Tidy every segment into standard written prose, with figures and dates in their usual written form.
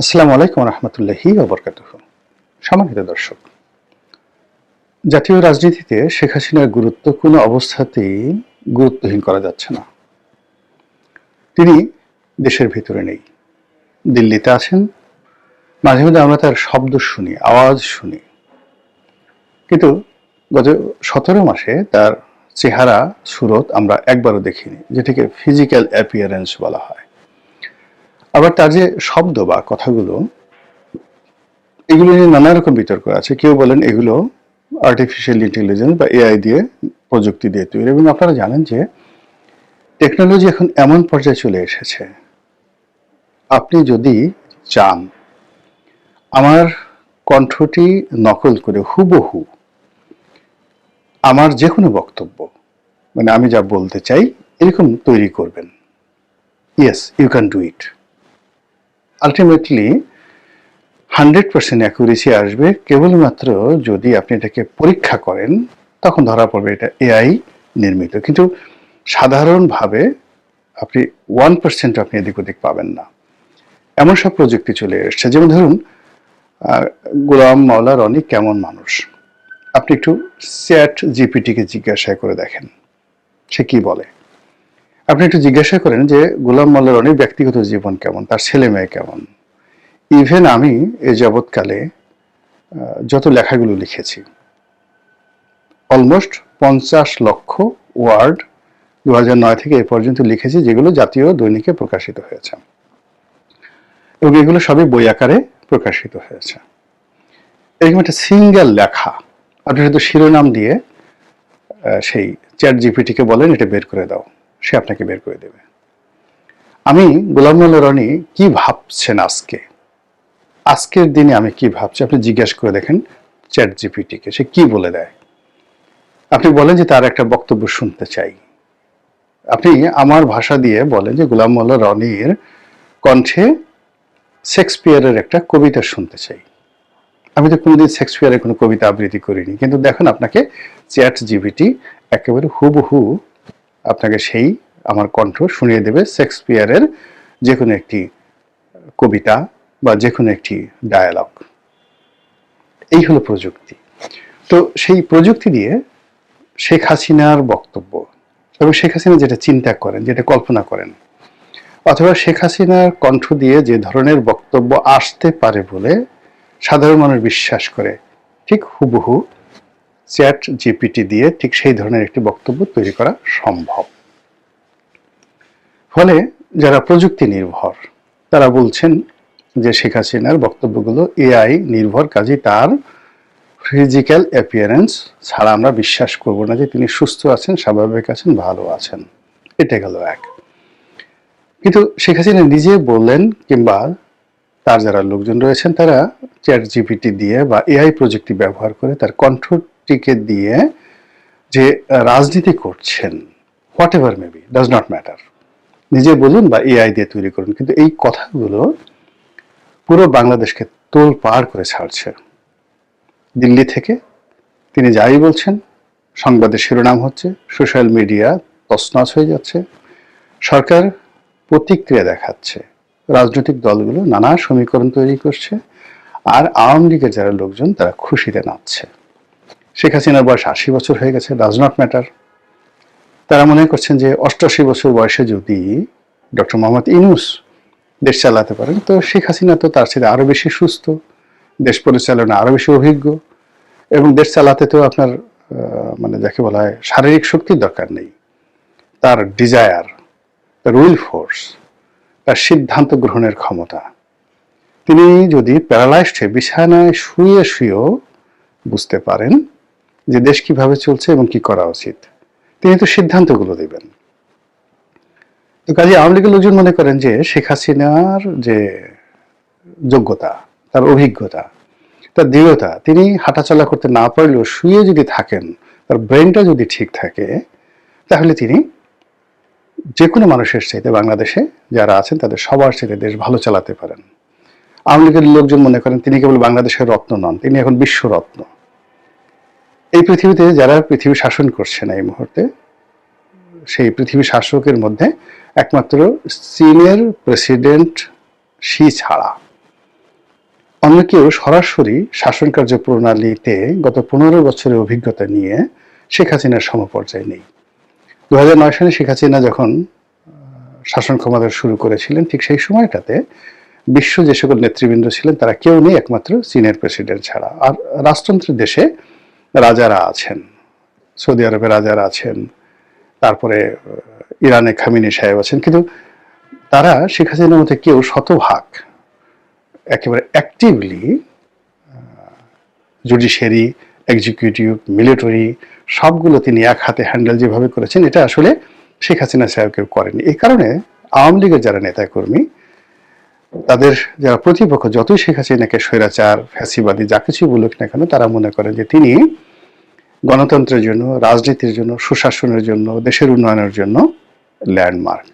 আসসালামু আলাইকুম রহমতুল্লাহি ওয়া বারাকাতুহু। সম্মানিত দর্শক, জাতীয় রাজনীতিতে শেখ হাসিনার গুরুত্ব কোনো অবস্থাতেই গুরুত্বহীন করা যাচ্ছে না। তিনি দেশের ভিতরে নেই, দিল্লিতে আছেন। মাঝে মাঝে আমরা তার শব্দ শুনি, আওয়াজ শুনি, কিন্তু গত 17 মাসে তার চেহারা সুরত আমরা একবারও দেখিনি, যেটাকে ফিজিক্যাল অ্যাপিয়ারেন্স বলা হয়। আবার তার যে শব্দ বা কথাগুলো, এগুলো নিয়ে নানা রকম বিতর্ক আছে। কেউ বলেন এগুলো আর্টিফিশিয়াল ইন্টেলিজেন্স বা এআই দিয়ে, প্রযুক্তি দিয়ে তৈরি। এবং আপনারা জানেন যে টেকনোলজি এখন এমন পর্যায়ে চলে এসেছে, আপনি যদি চান আমার কণ্ঠটি নকল করে হুবহু আমার যে কোনো বক্তব্য, মানে আমি যা বলতে চাই এরকম তৈরি করবেন, yes you can do it. Ultimately 100% accuracy আসবে কেবলমাত্র যদি আপনি এটাকে পরীক্ষা করেন, তখন ধরা পড়বে এটা এআই নির্মিত। কিন্তু সাধারণভাবে আপনি 1% আপনি এদিক ওদিক পাবেন না। এমন সব প্রযুক্তি চলে এসছে, যেমন ধরুন গোলাম মাওলা রনি কেমন মানুষ, আপনি একটু চ্যাট জিপিটিকে জিজ্ঞাসা করে দেখেন সে কি বলে। আপনি একটু জিজ্ঞাসা করেন যে গোলাম মাওলা রনির ব্যক্তিগত জীবন কেমন, তার ছেলে মেয়ে কেমন। ইভেন আমি এ যাবৎকালে যত লেখাগুলো লিখেছি, অলমোস্ট 50 লক্ষ ওয়ার্ড 2009 থেকে এ পর্যন্ত লিখেছি, যেগুলো জাতীয় দৈনিকে প্রকাশিত হয়েছে, এবং এগুলো সবই বই আকারে প্রকাশিত হয়েছে। এরকম একটা সিঙ্গেল লেখা আপনি শুধু শিরোনাম দিয়ে সেই চ্যাট জিপিটিকে বলেন এটা বের করে দাও, সে আপনাকে বের করে দেবে। আমি গোলাম মাওলা রনি কি ভাবছেন আজকের দিনে আমি কি ভাবছি, আপনি জিজ্ঞাসা করে দেখেন চ্যাট জিপিটিকে, সে কি বলে দেয়। আপনি বলেন যে তার একটা বক্তব্য শুনতে চাই, আপনি আমার ভাষা দিয়ে বলেন যে গোলাম মাওলা রনির কণ্ঠে শেক্সপিয়ারের একটা কবিতা শুনতে চাই। আমি তো কোনোদিন শেক্সপিয়ারের কোনো কবিতা আবৃত্তি করিনি, কিন্তু দেখুন আপনাকে চ্যাট জিপিটি একেবারে হুবহু আপনাকে সেই আমার কণ্ঠ শুনিয়ে দেবে শেক্সপিয়ারের যে কোনো একটি কবিতা বা যে কোনো একটি ডায়ালগ। এই হলো প্রযুক্তি। তো সেই প্রযুক্তি দিয়ে শেখ হাসিনার বক্তব্য এবং শেখ হাসিনা যেটা চিন্তা করেন, যেটা কল্পনা করেন, অথবা শেখ হাসিনার কণ্ঠ দিয়ে যে ধরনের বক্তব্য আসতে পারে বলে সাধারণ মানুষ বিশ্বাস করে, ঠিক হুবহু চ্যাট জিপিটি দিয়ে ঠিক সেই ধরনের একটি বক্তব্য তৈরি করা সম্ভব। ফলে যারা প্রযুক্তি নির্ভর তারা বলছেন যে শেখ হাসিনার বক্তব্যগুলো এআই নির্ভর, কাজে তার ফিজিক্যাল অ্যাপিয়ারেন্স ছাড়া আমরা বিশ্বাস করব না যে তিনি সুস্থ আছেন, স্বাভাবিক আছেন, ভালো আছেন। এটা গেল এক। কিন্তু শেখ হাসিনা নিজে বললেন, কিংবা তার যারা লোকজন রয়েছেন তারা চ্যাট জিপিটি দিয়ে বা এআই প্রযুক্তি ব্যবহার করে তার কণ্ঠটিকে দিয়ে যে রাজনীতি করছেন, what ever maybe, does not matter, নিজে বলুন বা এআই দিয়ে তৈরি করুন, কিন্তু এই কথাগুলো পুরো বাংলাদেশকে তোল পার করে ছাড়ছে। দিল্লি থেকে তিনি যাই বলছেন, সংবাদের শিরোনাম হচ্ছে, সোশ্যাল মিডিয়া তছনছ হয়ে যাচ্ছে, সরকার প্রতিক্রিয়া দেখাচ্ছে, রাজনৈতিক দলগুলো নানা সমীকরণ তৈরি করছে, আর আওয়ামী লীগের যারা লোকজন তারা খুশিতে নাচছে। শেখ হাসিনার বয়স 80 বছর হয়ে গেছে, ডাজ নট ম্যাটার। তারা মনে করছেন যে 88 বছর বয়সে যদি ডক্টর মোহাম্মদ ইউনূস দেশ চালাতে পারেন, তো শেখ হাসিনা তো তার সাথে আরো বেশি সুস্থ, দেশ পরিচালনা আরো বেশি অভিজ্ঞ, এবং দেশ চালাতে তো আপনার মানে যাকে বলা হয় শারীরিক শক্তির দরকার নেই, তার ডিজায়ার, তার উইল ফোর্স, তার সিদ্ধান্ত গ্রহণের ক্ষমতা। তিনি যদি প্যারালাইজড হয়ে বিছানায় শুয়ে শুয়েও বুঝতে পারেন যে দেশ কিভাবে চলছে এবং কি করা উচিত, তিনি তো সিদ্ধান্তগুলো দেবেন। তো কাজে আওয়ামী লীগের লোকজন মনে করেন যে শেখ হাসিনার যে যোগ্যতা, তার অভিজ্ঞতা, তার দৃঢ়তা, তিনি হাঁটাচলা করতে না পারলেও শুয়ে যদি থাকেন, তার ব্রেনটা যদি ঠিক থাকে, তাহলে তিনি যে কোনো মানুষের চাইতে বাংলাদেশে যারা আছেন তাদের সবার চাইতে দেশ ভালো চালাতে পারেন। আওয়ামী লীগের লোকজন মনে করেন তিনি কেবল বাংলাদেশের রত্ন নন, তিনি এখন বিশ্বরত্ন। এই পৃথিবীতে যারা পৃথিবী শাসন করছেন এই মুহূর্তে, সেই পৃথিবী শাসকের মধ্যে একমাত্র চীনের প্রেসিডেন্ট শি ছাড়া অন্য কেউ সরাসরি শাসন কার্য প্রণালীতে গত 15 বছরের অভিজ্ঞতা নিয়ে শেখ হাসিনার সমপর্যায়ে নেই। 2009 সালে শেখ হাসিনা যখন শাসন ক্ষমতা শুরু করেছিলেন, ঠিক সেই সময়টাতে বিশ্ব যে সকল নেতৃবৃন্দ ছিলেন তারা কেউ নেই একমাত্র চীনের প্রেসিডেন্ট ছাড়া। আর রাজতন্ত্রের দেশে রাজারা আছেন, সৌদি আরবে রাজারা আছেন, তারপরে ইরানে খামিনি সাহেব আছেন, কিন্তু তারা শেখ হাসিনার মধ্যে কেউ শতভাগ একেবারে অ্যাক্টিভলি জুডিশিয়ারি, এক্সিকিউটিভ, মিলিটারি সবগুলো তিনি এক হাতে হ্যান্ডেল যেভাবে করেছেন, এটা আসলে শেখ হাসিনা সাহেব কেউ করেনি। এই কারণে আওয়ামী লীগের যারা নেতাকর্মী, তাদের যারা প্রতিপক্ষ, যতই শেখ হাসিনাকে স্বৈরাচার, ফ্যাসিবাদী যা কিছু বলুক না কেন, তারা মনে করেন যে তিনি গণতন্ত্রের জন্য, রাজনীতির জন্য, সুশাসনের জন্য, দেশের উন্নয়নের জন্য ল্যান্ডমার্ক।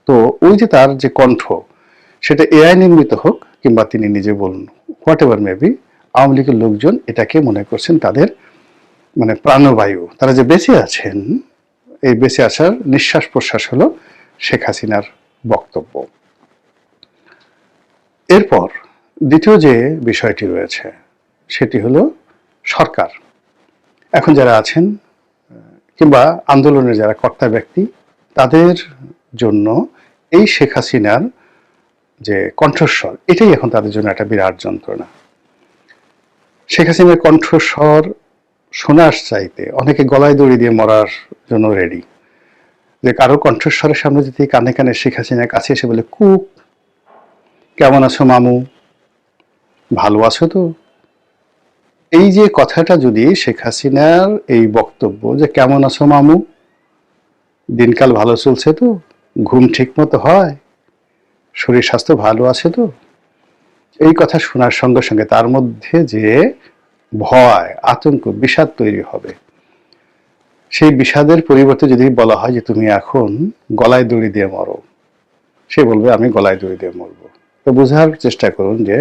তো ওই যে তার যে কণ্ঠ, সেটা এআই নির্মিত হোক কিংবা তিনি নিজে বলুন, হোয়াট এভার মেবি, আওয়ামী লীগের লোকজন এটাকে মনে করছেন তাদের মানে প্রাণবায়ু। তারা যে বেঁচে আছেন, এই বেঁচে আসার নিঃশ্বাস প্রশ্বাস হলো শেখ হাসিনার বক্তব্য। এরপর দ্বিতীয় যে বিষয়টি রয়েছে সেটি হলো সরকার। এখন যারা আছেন কিংবা আন্দোলনের যারা কর্তা ব্যক্তি, তাদের জন্য এই শেখ হাসিনার যে কণ্ঠস্বর, এটাই এখন তাদের জন্য একটা বিরাট যন্ত্রণা। শেখ হাসিনার কণ্ঠস্বর শোনার চাইতে অনেকে গলায় দড়ি দিয়ে মরার জন্য রেডি। যে কারো কণ্ঠস্বরের সামনে যদি কানে কানে শেখ হাসিনার কাছে এসে বলে, কুক কেমন আছো মামু, ভালো আছো তো, এই যে কথাটা যদি শেখ হাসিনার এই বক্তব্য যে কেমন আছো মামু, দিনকাল ভালো চলছে তো, ঘুম ঠিক মতো হয়, শরীর স্বাস্থ্য ভালো আছে তো, এই কথা শোনার সঙ্গে সঙ্গে তার মধ্যে যে ভয়, আতঙ্ক, বিষাদ তৈরি হবে, সেই বিষাদের পরিবর্তে যদি বলা হয় যে তুমি এখন গলায় দড়ি দিয়ে মরো, সে বলবে আমি গলায় দড়ি দিয়ে মরবো। তো বোঝার চেষ্টা করুন যে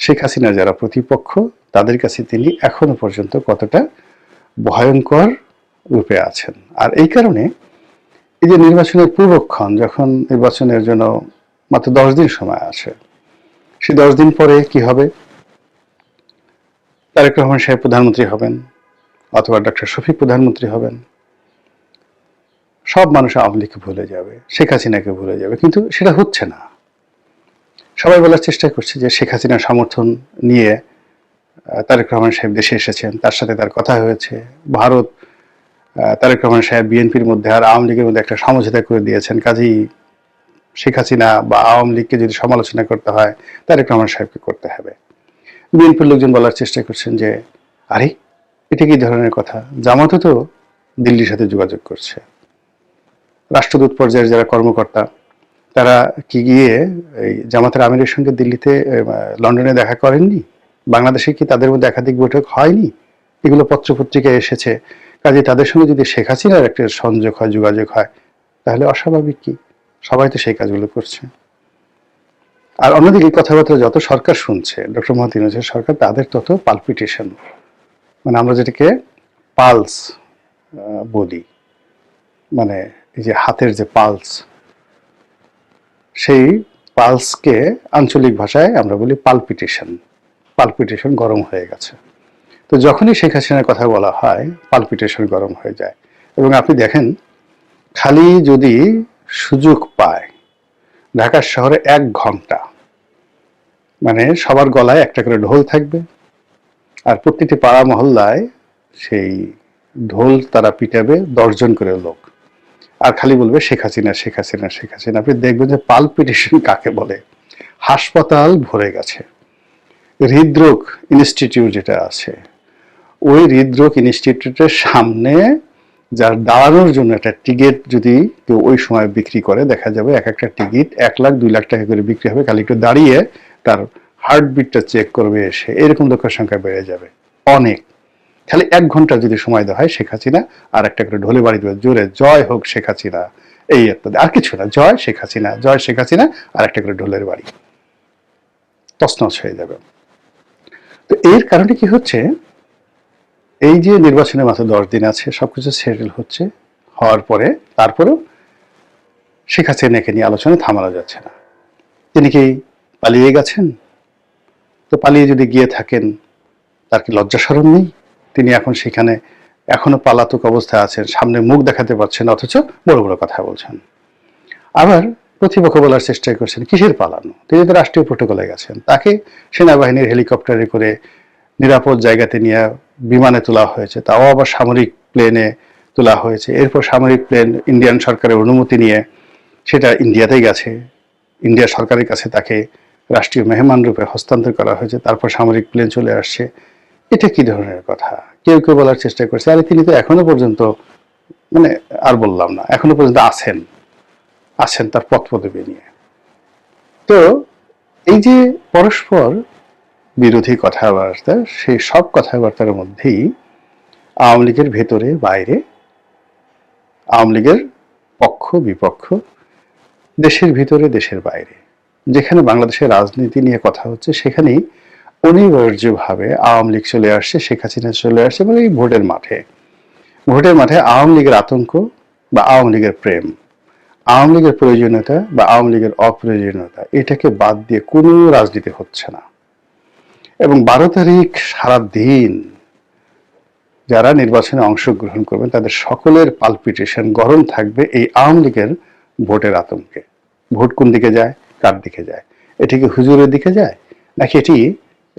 শেখ হাসিনা যারা প্রতিপক্ষ, তাদের কাছে তিনি এখনো পর্যন্ত কতটা ভয়ঙ্কর রূপে আছেন। আর এই কারণে এই যে নির্বাচনের পূর্বক্ষণ, যখন নির্বাচনের জন্য মাত্র 10 দিন সময় আছে, সেই 10 দিন পরে কি হবে? তারেক রহমান সাহেব প্রধানমন্ত্রী হবেন অথবা ডক্টর শফিক প্রধানমন্ত্রী হবেন। সব মানুষ আওয়ামী লীগকে ভুলে যাবে, শেখ হাসিনাকে ভুলে যাবে, কিন্তু সেটা হচ্ছে না। সবাই বলার চেষ্টা করছে যে শেখ হাসিনার সমর্থন নিয়ে তারেক রহমান সাহেব দেশে এসেছেন, তার সাথে তার কথা হয়েছে। ভারত তারেক রহমান সাহেব বিএনপির মধ্যে আর আওয়ামী লীগের মধ্যে একটা সমঝোতা করে দিয়েছেন, কাজেই শেখ হাসিনা বা আওয়ামী লীগকে যদি সমালোচনা করতে হয়, তারেক রহমান সাহেবকে করতে হবে। বিএনপির লোকজন বলার চেষ্টা করছেন যে আরে এটা কি ধরনের কথা, জামাতও তো দিল্লির সাথে যোগাযোগ করছে। রাষ্ট্রদূত পর্যায়ের যারা কর্মকর্তা, তারা কি গিয়ে এই জামাতের আমিরের সঙ্গে দিল্লিতে, লন্ডনে দেখা করেননি? বাংলাদেশে কি তাদের মধ্যে একাধিক বৈঠক হয়নি? এগুলো পত্রপত্রিকায় এসেছে। কাজে তাদের সঙ্গে যদি শেখ হাসিনার একটা সংযোগ হয়, যোগাযোগ হয়, তাহলে অস্বাভাবিক কি? সবাই তো সেই কাজগুলো করছে। আর অন্যদিকে কথাবার্তা যত সরকার শুনছে, ডক্টর মোহাম্মদ ইউনূসের সরকার, তাদের তত পালপিটেশন, মানে আমরা যেটাকে পালস বলি, মানে এই যে হাতের যে পালস, সেই পালসকে আঞ্চলিক ভাষায় আমরা বলি পালপিটেশন। পালপিটেশন গরম হয়ে গেছে। তো যখনই শেখ হাসিনার কথা বলা হয়, পালপিটেশন গরম হয়ে যায়। এবং আপনি দেখেন, খালি যদি সুযোগ পায়, ঢাকার শহরে 1 ঘন্টা মানে সবার গলায় একটা করে ঢোল থাকবে, আর প্রত্যেকটি পাড়া মহল্লায় সেই ঢোল তারা পিটাবে 10 জন করে লোক, আর খালি বলবে শেখ হাসিনা, শেখ হাসিনা, শেখ হাসিনা। আপনি দেখবেন যে পালপিটেশন কাকে বলে। হাসপাতাল ভরে গেছে। হৃদরোগ ইনস্টিটিউট যেটা আছে, ওই হৃদরোগ ইনস্টিটিউটের সামনে যার দাঁড়ানোর জন্য একটা টিকিট যদি কেউ ওই সময় বিক্রি করে, দেখা যাবে এক একটা টিকিট 1 লাখ 2 লাখ টাকা করে বিক্রি হবে। খালি একটু দাঁড়িয়ে তার হার্টবিটটা চেক করবে এসে, এরকম লোকের সংখ্যা বেড়ে যাবে অনেক। খালি 1 ঘন্টা যদি সময় দেওয়া হয়, শেখ হাসিনা আর একটা করে ঢোলে বাড়ি দেবে জোরে, জয় হোক শেখ হাসিনা, এই একটা, আর কিছু না, জয় শেখ হাসিনা, জয় শেখ হাসিনা, আর একটা করে ঢোলের বাড়ি, তছনছ হয়ে যাবে। তো এর কারণে কি হচ্ছে, এই যে নির্বাচনের মাত্র 10 দিন আছে, সবকিছু সেটেল হচ্ছে, হওয়ার পরে তারপরেও শেখ হাসিনাকে নিয়ে আলোচনা থামানো যাচ্ছে না। তিনি কি পালিয়ে গেছেন? তো পালিয়ে যদি গিয়ে থাকেন, তার কি লজ্জা শরম নেই? তিনি এখন সেখানে এখনো পলাতক অবস্থায় আছেন, সামনে মুখ দেখাতে পারছেন, অথচ বড় বড় কথা বলছেন। আবার প্রতিপক্ষ বলার চেষ্টা করছেন কিসের পালানো, তিনি তো রাষ্ট্রীয় প্রোটোকলে গেছেন, তাকে সেনাবাহিনীর হেলিকপ্টারে করে নিরাপদ জায়গাতে নিয়ে বিমানে তোলা হয়েছে, তাও আবার সামরিক প্লেনে তোলা হয়েছে। এরপর সামরিক প্লেন ইন্ডিয়ান সরকারের অনুমতি নিয়ে সেটা ইন্ডিয়াতেই গেছে, ইন্ডিয়া সরকারের কাছে তাকে রাষ্ট্রীয় মেহমান রূপে হস্তান্তর করা হয়েছে, তারপর সামরিক প্লেন চলে আসছে। এটা কি ধরনের কথা? কেউ কেউ বলার চেষ্টা করছে আরে তিনি তো এখনো পর্যন্ত, মানে আর বললাম না, এখনো পর্যন্ত আছেন তার পদ পদবি নিয়ে। তো এই যে পরস্পর বিরোধী কথাবার্তা, সেই সব কথাবার্তার মধ্যেই আওয়ামী লীগের ভেতরে বাইরে, আওয়ামী লীগের পক্ষ বিপক্ষ, দেশের ভিতরে দেশের বাইরে, যেখানে বাংলাদেশের রাজনীতি নিয়ে কথা হচ্ছে সেখানেই অনিবার্যভাবে আওয়ামী লীগ চলে আসছে, শেখ হাসিনা চলে আসছে, এবং এই ভোটের মাঠে আওয়ামী লীগের আতঙ্ক বা আওয়ামী লীগের প্রেম, আওয়ামী লীগের প্রয়োজনীয়তা বা আওয়ামী লীগের অপ্রয়োজনীয়তা, এটাকে বাদ দিয়ে কোনো রাজনীতি হচ্ছে না। এবং 12 তারিখ সারা দিন যারা নির্বাচনে অংশগ্রহণ করবেন তাদের সকলের পালপিটেশন গরম থাকবে এই আওয়ামী লীগের ভোটের আতঙ্কে। ভোট কোন দিকে যায়, কার দিকে যায়? এটি কি হুজুরের দিকে যায়, নাকি এটি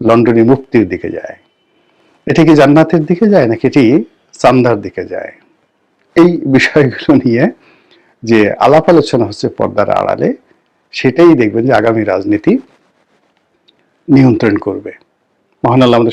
লন্ডনী মুক্তির দিকে যায়? এটি কি জান্নাতের দিকে যায়, নাকি এটি চান্দার দিকে যায়? এই বিষয়গুলো নিয়ে যে আলাপ আলোচনা হচ্ছে পর্দার আড়ালে, সেটাই দেখবেন যে আগামী রাজনীতি নিয়ন্ত্রণ করবে। মহান আল্লাহ আমাদের